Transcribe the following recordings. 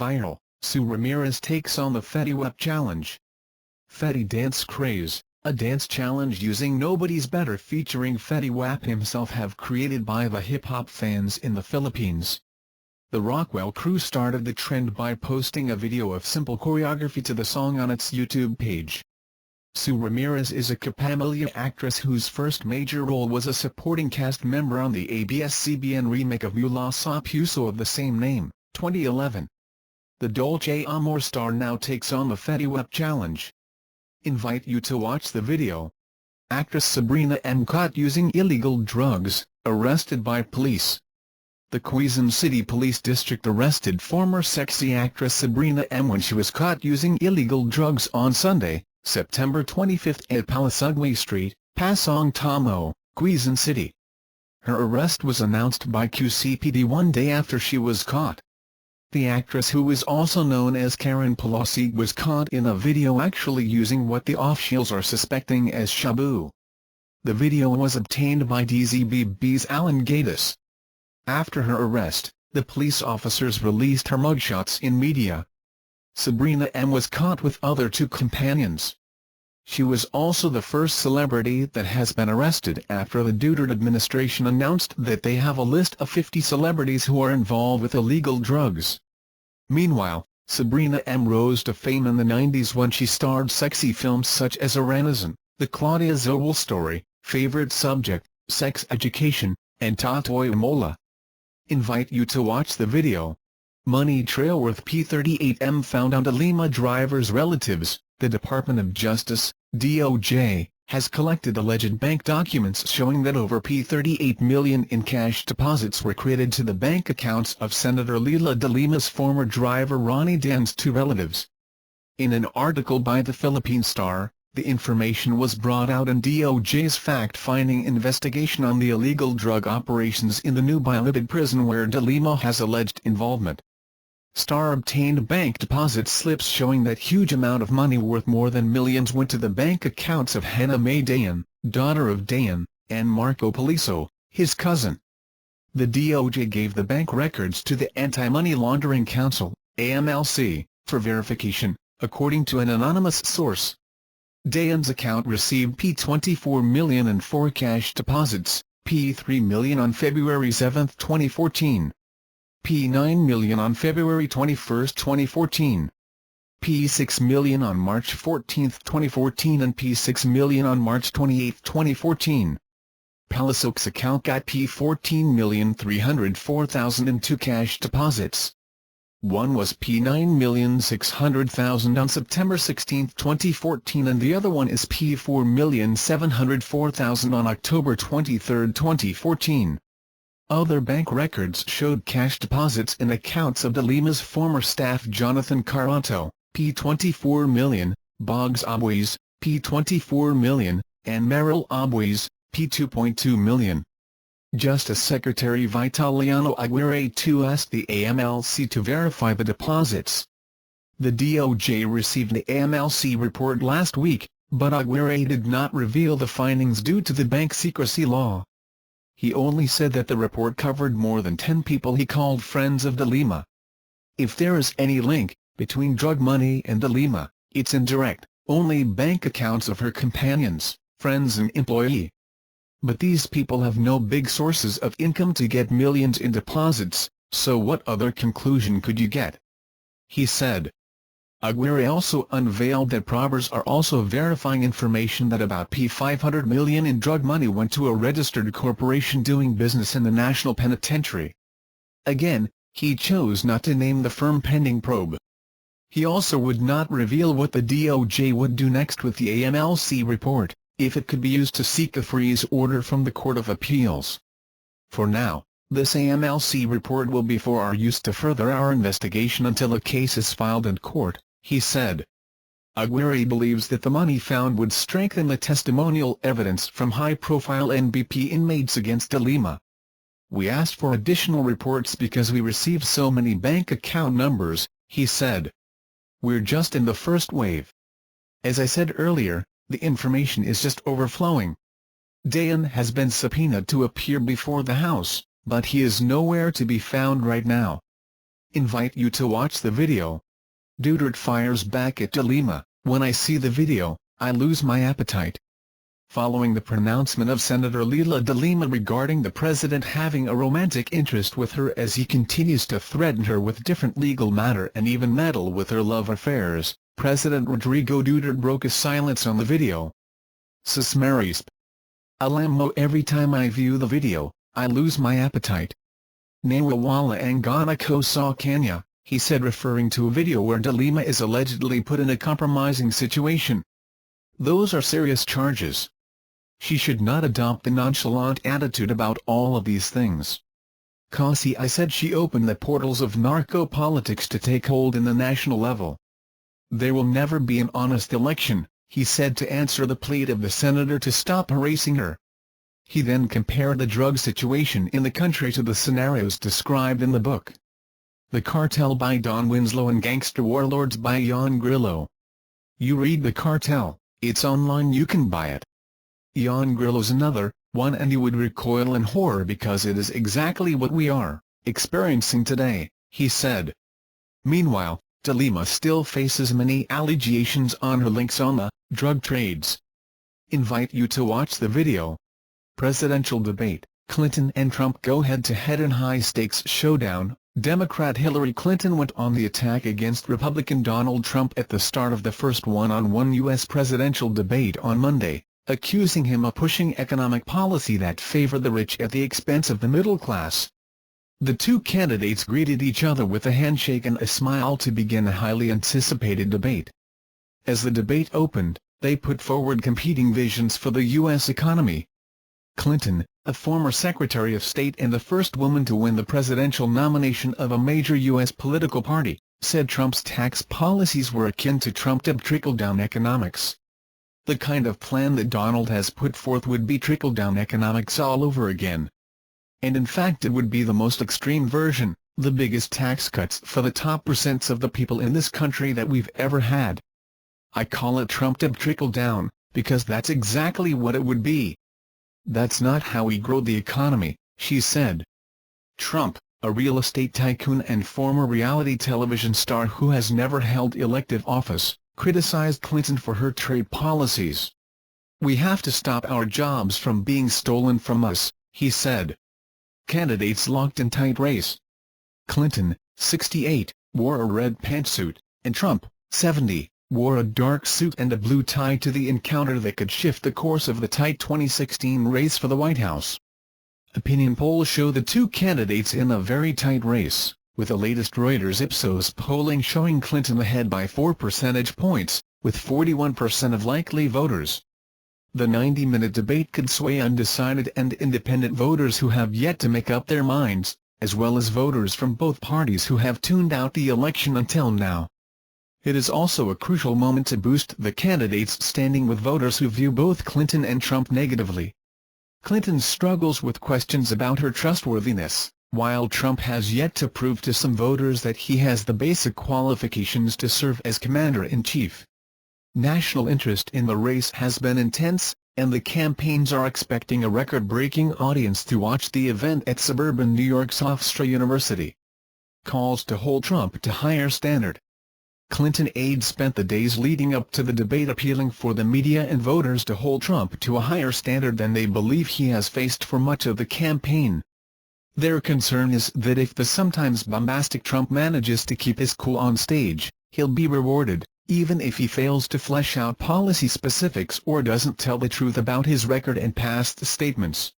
viral, Ramirez takes on the Fettywap challenge. Fetty dance craze, a dance challenge using Nobody's Better featuring Fettywap himself have created by the hip-hop fans in the Philippines. The Rockwell crew started the trend by posting a video of simple choreography to the song on its YouTube page. Ramirez is a Kapamilya actress whose first major role was a supporting cast member on the ABS-CBN remake of Mula Sa Puso of the same name, 2011. The Dolce Amor star now takes on the Fettywap challenge. Invite you to watch the video. Actress Sabrina M. caught using illegal drugs, arrested by police. The Quezon City Police District arrested former sexy actress Sabrina M. when she was caught using illegal drugs on Sunday, September 25 at Palasugway Street, Pasong Tamo, Quezon City. Her arrest was announced by QCPD one day after she was caught. The actress, who is also known as Karen Pelosi, was caught in a video actually using what the officials are suspecting as shabu. The video was obtained by DZBB's Alan Gatiss. After her arrest, the police officers released her mugshots in media. Sabrina M. was caught with other two companions. She was also the first celebrity that has been arrested after the Duterte administration announced that they have a list of 50 celebrities who are involved with illegal drugs. Meanwhile, Sabrina M. rose to fame in the 90s when she starred sexy films such as Aranazan, The Claudia Zowell Story, Favorite Subject, Sex Education, and Tatoy Mola. Invite you to watch the video. Money trail worth P38M found on the Lima driver's relatives. The Department of Justice, DOJ, has collected alleged bank documents showing that over P38 million in cash deposits were credited to the bank accounts of Senator Leila de Lima's former driver Ronnie Dan's two relatives. In an article by the Philippine Star, the information was brought out in DOJ's fact-finding investigation on the illegal drug operations in the New Bilibid prison where de Lima has alleged involvement. Star obtained bank deposit slips showing that huge amount of money worth more than millions went to the bank accounts of Hannah May Dayan, daughter of Dayan, and Marco Poliso, his cousin. The DOJ gave the bank records to the Anti-Money Laundering Council, AMLC, for verification, according to an anonymous source. Dayan's account received P24 million in 4 cash deposits, P3 million on February 7, 2014. P9 million on February 21, 2014, P6 million on March 14, 2014 and P6 million on March 28, 2014. Palasok's account got P14,304,000 in 2 cash deposits. One was P9,600,000 on September 16, 2014 and the other one is P4,704,000 on October 23, 2014. Other bank records showed cash deposits in accounts of de Lima's former staff Jonathan Caranto, P24 million, Boggs Abwes, P24 million, and Merrill Abwes, P2.2 million. Justice Secretary Vitaliano Aguirre too asked the AMLC to verify the deposits. The DOJ received the AMLC report last week, but Aguirre did not reveal the findings due to the bank secrecy law. He only said that the report covered more than 10 people he called friends of de Lima. If there is any link between drug money and de Lima, it's indirect, only bank accounts of her companions, friends and employee. But these people have no big sources of income to get millions in deposits, so what other conclusion could you get? He said. Aguirre also unveiled that probers are also verifying information that about P500 million in drug money went to a registered corporation doing business in the National Penitentiary. Again, he chose not to name the firm pending probe. He also would not reveal what the DOJ would do next with the AMLC report, if it could be used to seek a freeze order from the Court of Appeals. For now, this AMLC report will be for our use to further our investigation until a case is filed in court, he said. Aguirre believes that the money found would strengthen the testimonial evidence from high-profile NBP inmates against de Lima. We asked for additional reports because we received so many bank account numbers, he said. We're just in the first wave. As I said earlier, the information is just overflowing. Dayan has been subpoenaed to appear before the House, but he is nowhere to be found right now. Invite you to watch the video. Duterte fires back at De Lima, "When I see the video, I lose my appetite." Following the pronouncement of Senator Leila de Lima regarding the president having a romantic interest with her as he continues to threaten her with different legal matter and even meddle with her love affairs, President Rodrigo Duterte broke his silence on the video. "Sismarisp. Alam mo, every time I view the video, I lose my appetite. Nawawala ang gana ko sa kanya," he said, referring to a video where De Lima is allegedly put in a compromising situation. "Those are serious charges. She should not adopt the nonchalant attitude about all of these things. Kasi I said she opened the portals of narco-politics to take hold in the national level. There will never be an honest election," he said to answer the plea of the senator to stop harassing her. He then compared the drug situation in the country to the scenarios described in the book The Cartel by Don Winslow and Gangster Warlords by Ian Grillo. "You read The Cartel, it's online, you can buy it. Ian Grillo's another one, and you would recoil in horror because it is exactly what we are experiencing today," he said. Meanwhile, De Lima still faces many allegations on her links on the drug trades. Invite you to watch the video. Presidential debate, Clinton and Trump go head-to-head in high-stakes showdown. Democrat Hillary Clinton went on the attack against Republican Donald Trump at the start of the first one-on-one U.S. presidential debate on Monday, accusing him of pushing economic policy that favored the rich at the expense of the middle class. The two candidates greeted each other with a handshake and a smile to begin a highly anticipated debate. As the debate opened, they put forward competing visions for the U.S. economy. Clinton, a former Secretary of State and the first woman to win the presidential nomination of a major U.S. political party, said Trump's tax policies were akin to Trump-type trickle-down economics. The kind of plan that Donald has put forth would be trickle-down economics all over again. And in fact it would be the most extreme version, the biggest tax cuts for the top percents of the people in this country that we've ever had. I call it Trump-type trickle-down, because that's exactly what it would be. That's not how we grow the economy, she said. Trump, a real estate tycoon and former reality television star who has never held elective office, criticized Clinton for her trade policies. "We have to stop our jobs from being stolen from us," he said. Candidates locked in tight race. Clinton, 68, wore a red pantsuit, and Trump, 70, wore a dark suit and a blue tie to the encounter that could shift the course of the tight 2016 race for the White House. Opinion polls show the two candidates in a very tight race, with the latest Reuters Ipsos polling showing Clinton ahead by 4 percentage points, with 41% of likely voters. The 90-minute debate could sway undecided and independent voters who have yet to make up their minds, as well as voters from both parties who have tuned out the election until now. It is also a crucial moment to boost the candidates' standing with voters who view both Clinton and Trump negatively. Clinton struggles with questions about her trustworthiness, while Trump has yet to prove to some voters that he has the basic qualifications to serve as commander-in-chief. National interest in the race has been intense, and the campaigns are expecting a record-breaking audience to watch the event at suburban New York's Hofstra University. Calls to hold Trump to higher standard. Clinton aides spent the days leading up to the debate appealing for the media and voters to hold Trump to a higher standard than they believe he has faced for much of the campaign. Their concern is that if the sometimes bombastic Trump manages to keep his cool on stage, he'll be rewarded, even if he fails to flesh out policy specifics or doesn't tell the truth about his record and past statements.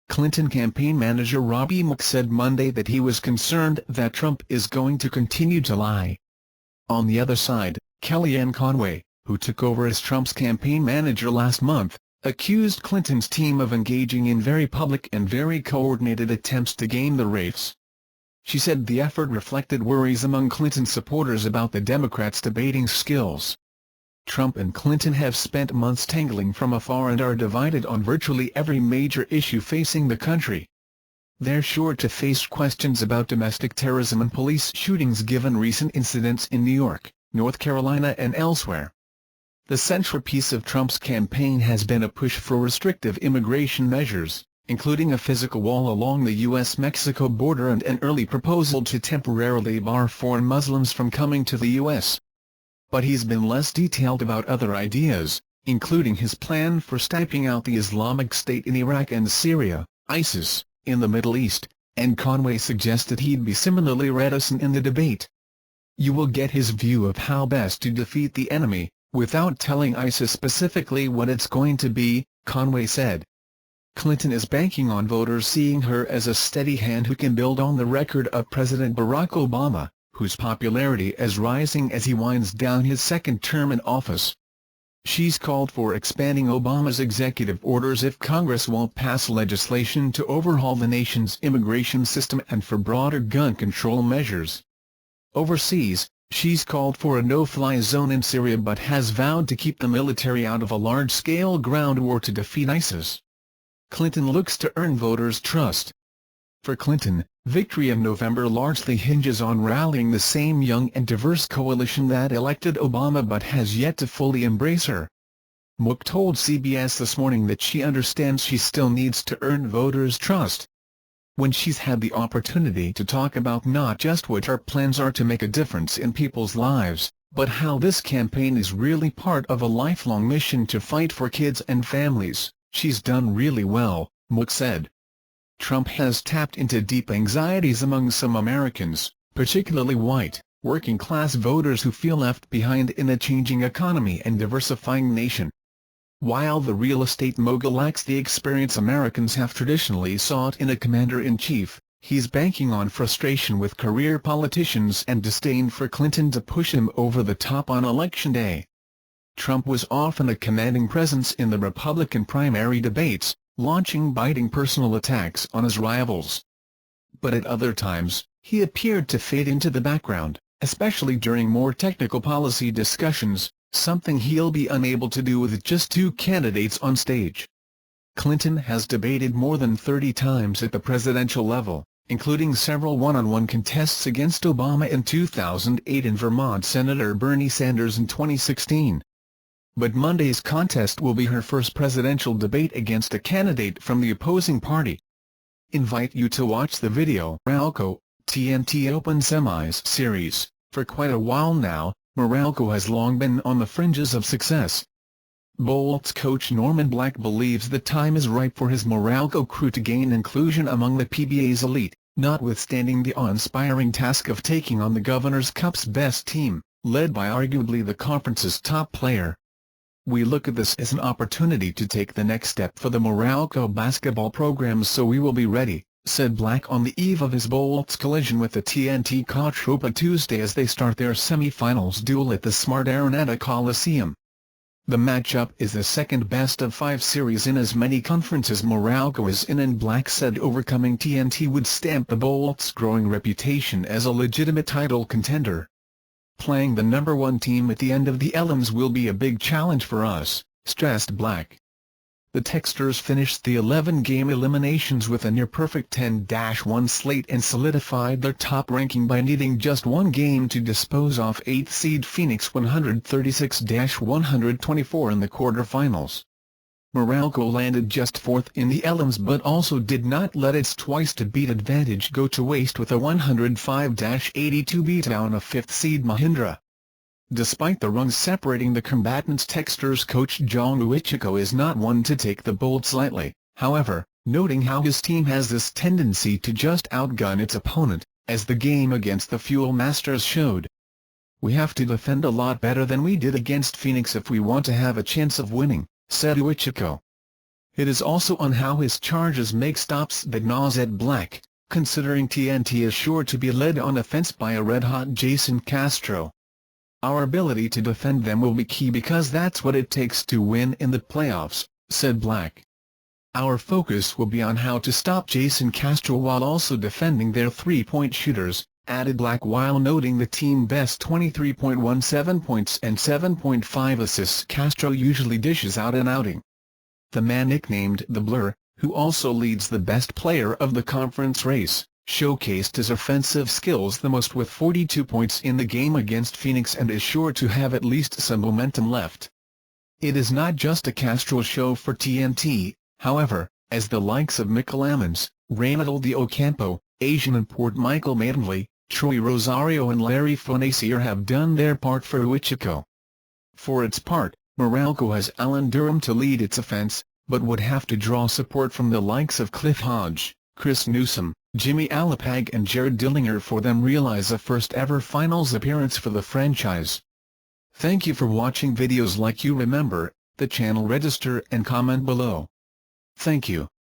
Clinton campaign manager Robbie Mook said Monday that he was concerned that Trump is going to continue to lie. On the other side, Kellyanne Conway, who took over as Trump's campaign manager last month, accused Clinton's team of engaging in very public and very coordinated attempts to game the race. She said the effort reflected worries among Clinton supporters about the Democrats' debating skills. Trump and Clinton have spent months tangling from afar and are divided on virtually every major issue facing the country. They're sure to face questions about domestic terrorism and police shootings given recent incidents in New York, North Carolina and elsewhere. The central piece of Trump's campaign has been a push for restrictive immigration measures, including a physical wall along the U.S.-Mexico border and an early proposal to temporarily bar foreign Muslims from coming to the U.S. But he's been less detailed about other ideas, including his plan for stamping out the Islamic State in Iraq and Syria, ISIS, in the Middle East, and Conway suggested he'd be similarly reticent in the debate. You will get his view of how best to defeat the enemy, without telling ISIS specifically what it's going to be, Conway said. Clinton is banking on voters seeing her as a steady hand who can build on the record of President Barack Obama, whose popularity is rising as he winds down his second term in office. She's called for expanding Obama's executive orders if Congress won't pass legislation to overhaul the nation's immigration system and for broader gun control measures. Overseas, she's called for a no-fly zone in Syria but has vowed to keep the military out of a large-scale ground war to defeat ISIS. Clinton looks to earn voters' trust. For Clinton, victory in November largely hinges on rallying the same young and diverse coalition that elected Obama but has yet to fully embrace her. Mook told CBS This Morning that she understands she still needs to earn voters' trust. When she's had the opportunity to talk about not just what her plans are to make a difference in people's lives, but how this campaign is really part of a lifelong mission to fight for kids and families, she's done really well, Mook said. Trump has tapped into deep anxieties among some Americans, particularly white, working-class voters who feel left behind in a changing economy and diversifying nation. While the real estate mogul lacks the experience Americans have traditionally sought in a commander-in-chief, he's banking on frustration with career politicians and disdain for Clinton to push him over the top on Election Day. Trump was often a commanding presence in the Republican primary debates, launching biting personal attacks on his rivals. But at other times, he appeared to fade into the background, especially during more technical policy discussions, something he'll be unable to do with just two candidates on stage. Clinton has debated more than 30 times at the presidential level, including several one-on-one contests against Obama in 2008 and Vermont Senator Bernie Sanders in 2016. But Monday's contest will be her first presidential debate against a candidate from the opposing party. Invite you to watch the video. Meralco, TNT Open Semis series. For quite a while now, Meralco has long been on the fringes of success. Bolts coach Norman Black believes the time is ripe for his Meralco crew to gain inclusion among the PBA's elite, notwithstanding the awe-inspiring task of taking on the Governor's Cup's best team, led by arguably the conference's top player. We look at this as an opportunity to take the next step for the Meralco basketball program, so we will be ready, said Black on the eve of his Bolts collision with the TNT Quadruple Tuesday as they start their semi-finals duel at the Smart Araneta Coliseum. The matchup is the second best-of-5 series in as many conferences Meralco is in, and Black said overcoming TNT would stamp the Bolts' growing reputation as a legitimate title contender. Playing the number one team at the end of the Elms will be a big challenge for us, stressed Black. The Texters finished the 11-game eliminations with a near-perfect 10-1 slate and solidified their top ranking by needing just one game to dispose off 8th seed Phoenix 136-124 in the quarterfinals. Meralco landed just fourth in the Elms but also did not let its twice-to-beat advantage go to waste with a 105-82 beatdown of 5th seed Mahindra. Despite the runs separating the combatants, Texters coach John Uichiko is not one to take the Bolts lightly, however, noting how his team has this tendency to just outgun its opponent, as the game against the Fuel Masters showed. We have to defend a lot better than we did against Phoenix if we want to have a chance of winning, said Uichiko. It is also on how his charges make stops that gnaws at Black, considering TNT is sure to be led on offense by a red-hot Jason Castro. Our ability to defend them will be key because that's what it takes to win in the playoffs, said Black. Our focus will be on how to stop Jason Castro while also defending their three-point shooters, added Black, while noting the team best 23.17 points and 7.5 assists Castro usually dishes out an outing. The man nicknamed the Blur, who also leads the best player of the conference race, showcased his offensive skills the most with 42 points in the game against Phoenix and is sure to have at least some momentum left. It is not just a Castro show for TNT, however, as the likes of Michael Ammons, Reynaldo Ocampo, Asian import Michael Mattingly, Troy Rosario and Larry Fonseca have done their part for Ichiko. For its part, Meralco has Alan Durham to lead its offense, but would have to draw support from the likes of Cliff Hodge, Chris Newsom, Jimmy Alapag and Jared Dillinger for them realize a first-ever finals appearance for the franchise. Thank you for watching videos like you. Remember, the channel, register and comment below. Thank you.